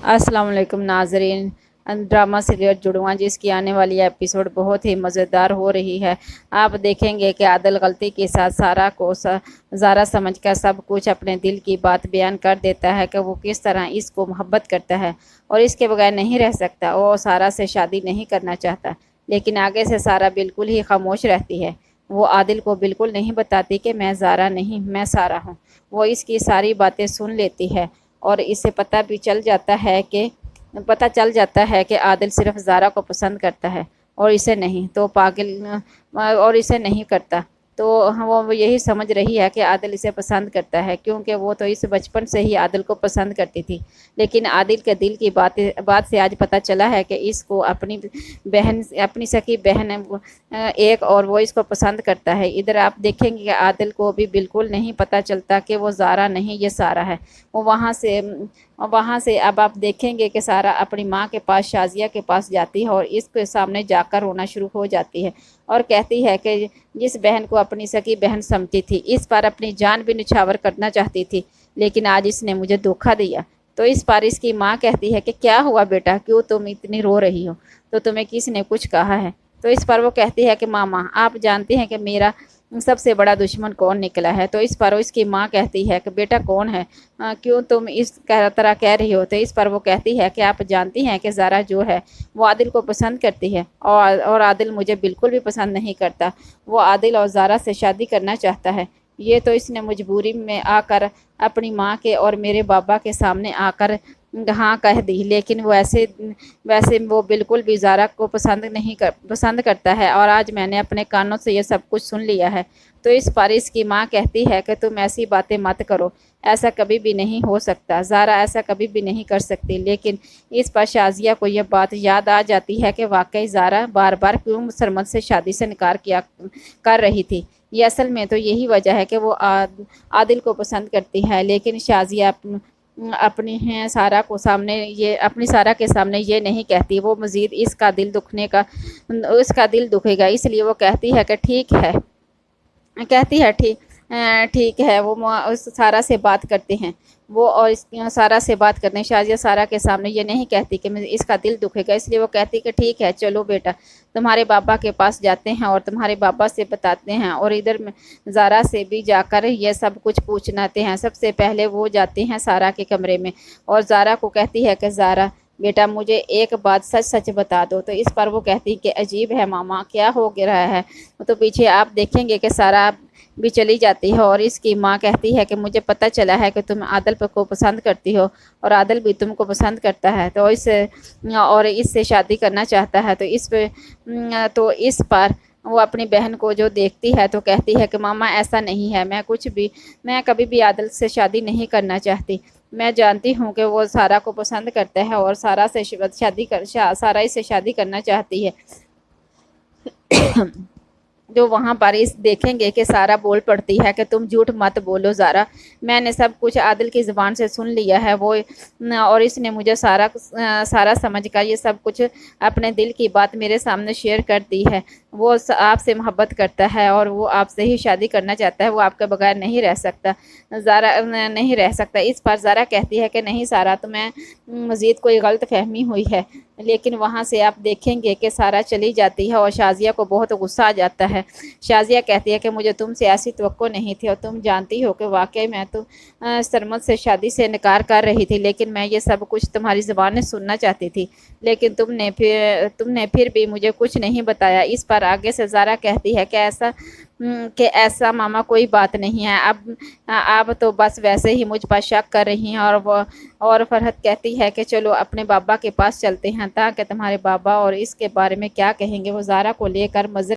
अस्सलाम वालेकुम नाजरीन। ड्रामा सीरियल जुड़वा जिसकी आने वाली एपिसोड बहुत ही मज़ेदार हो रही है। आप देखेंगे कि आदिल गलती के साथ सारा को ज़ारा समझकर सब कुछ अपने दिल की बात बयान कर देता है कि वो किस तरह इसको मोहब्बत करता है और इसके बगैर नहीं रह सकता। वो सारा से शादी नहीं करना चाहता, लेकिन आगे से सारा बिल्कुल ही खामोश रहती है। वो आदिल को बिल्कुल नहीं बताती कि मैं ज़ारा नहीं, मैं सारा हूँ। वो इसकी सारी बातें सुन लेती है और इसे पता चल जाता है कि आदिल सिर्फ ज़ारा को पसंद करता है और इसे नहीं, तो पागल और इसे नहीं करता। तो वो यही समझ रही है कि आदिल इसे पसंद करता है, क्योंकि वो तो इस बचपन से ही आदिल को पसंद करती थी। लेकिन आदिल के दिल की बात से आज पता चला है कि इसको अपनी सकी बहन एक और वो इसको पसंद करता है। इधर आप देखेंगे कि आदिल को भी बिल्कुल नहीं पता चलता कि वो ज़ारा नहीं, ये सारा है। वो वहाँ से अब आप देखेंगे कि सारा अपनी माँ के पास, शाजिया के पास जाती है और इसके सामने जाकर रोना शुरू हो जाती है और कहती है कि जिस बहन को अपनी सगी बहन समझती थी, इस पर अपनी जान भी निछावर करना चाहती थी, लेकिन आज इसने मुझे धोखा दिया। तो इस पर इसकी माँ कहती है कि क्या हुआ बेटा, क्यों तुम इतनी रो रही हो, तो तुम्हें किसने कुछ कहा है? तो इस पर वो कहती है कि मामा, आप जानते हैं कि मेरा सबसे बड़ा दुश्मन कौन निकला है? तो इस पर इसकी माँ कहती है कि बेटा कौन है, क्यों तुम इस तरह कह रही हो? तो इस पर वो कहती है कि आप जानती हैं कि ज़ारा जो है वो आदिल को पसंद करती है और आदिल मुझे बिल्कुल भी पसंद नहीं करता। वो आदिल और ज़ारा से शादी करना चाहता है। ये तो इसने मजबूरी में आकर अपनी माँ के और मेरे बाबा के सामने आकर हाँ कह दी, लेकिन वैसे वो बिल्कुल भी ज़ारा को पसंद करता है और आज मैंने अपने कानों से ये सब कुछ सुन लिया है। तो इस पर इसकी माँ कहती है कि तुम ऐसी बातें मत करो, ऐसा कभी भी नहीं हो सकता, ज़ारा ऐसा कभी भी नहीं कर सकती। लेकिन इस पर शाजिया को यह बात याद आ जाती है कि वाकई ज़ारा बार बार क्यों सरमद से शादी से इनकार कर रही थी। ये असल में तो यही वजह है कि वो आदिल को पसंद करती है, लेकिन शाजिया अपनी सारा के सामने ये नहीं कहती। वो मज़ीद इसका दिल दुखेगा, इसलिए वो कहती है कि ठीक है। वो उस सारा से बात करते हैं, वो और सारा से बात करते हैं। शाजिया सारा के सामने ये नहीं कहती कि इसका दिल दुखेगा, इसलिए वो कहती कि ठीक है, चलो बेटा तुम्हारे बाबा के पास जाते हैं और तुम्हारे बाबा से बताते हैं और इधर ज़ारा से भी जाकर ये सब कुछ पूछनाते हैं। सबसे पहले वो जाते हैं सारा के कमरे में और ज़ारा को कहती है कि ज़ारा बेटा मुझे एक बात सच बता दो। तो इस पर वो कहती कि अजीब है मामा, क्या हो रहा है? तो पीछे आप देखेंगे कि सारा भी चली जाती है और इसकी माँ कहती है कि मुझे पता चला है कि तुम आदिल को पसंद करती हो और आदिल भी तुमको पसंद करता है, तो इससे शादी करना चाहता है। तो इस पर वो अपनी बहन को जो देखती है तो कहती है कि मामा ऐसा नहीं है, मैं कभी भी आदिल से शादी नहीं करना चाहती। मैं जानती हूँ कि वो सारा को पसंद करता है और सारा इससे शादी करना चाहती है। जो वहाँ पर इस देखेंगे कि सारा बोल पड़ती है कि तुम झूठ मत बोलो ज़ारा, मैंने सब कुछ आदिल की ज़ुबान से सुन लिया है। और इसने मुझे सारा समझकर ये सब कुछ अपने दिल की बात मेरे सामने शेयर कर दी है। वो आपसे मोहब्बत करता है और वो आपसे ही शादी करना चाहता है, वो आपके बगैर नहीं रह सकता। इस पर ज़ारा कहती है कि नहीं सारा, तुम्हें मज़ीद कोई गलत फहमी हुई है। लेकिन वहाँ से आप देखेंगे कि सारा चली जाती है और शाजिया को बहुत गुस्सा आ जाता है। शाजिया कहती है कि मुझे तुमसे ऐसी तवक्को नहीं थी और तुम जानती हो कि वाकई मैं तो सरमद से शादी से इनकार कर रही थी, लेकिन मैं ये सब कुछ तुम्हारी ज़ुबान से सुनना चाहती थी, लेकिन तुमने फिर भी मुझे कुछ नहीं बताया। इस पर आगे से ज़ारा कहती है कि ऐसा मामा कोई बात नहीं है, अब तो बस वैसे ही मुझ पर शक कर रही हैं। और फरहत कहती है कि चलो अपने बाबा के पास चलते हैं ताकि तुम्हारे बाबा और इसके बारे में क्या कहेंगे। वो ज़ारा को लेकर मज़े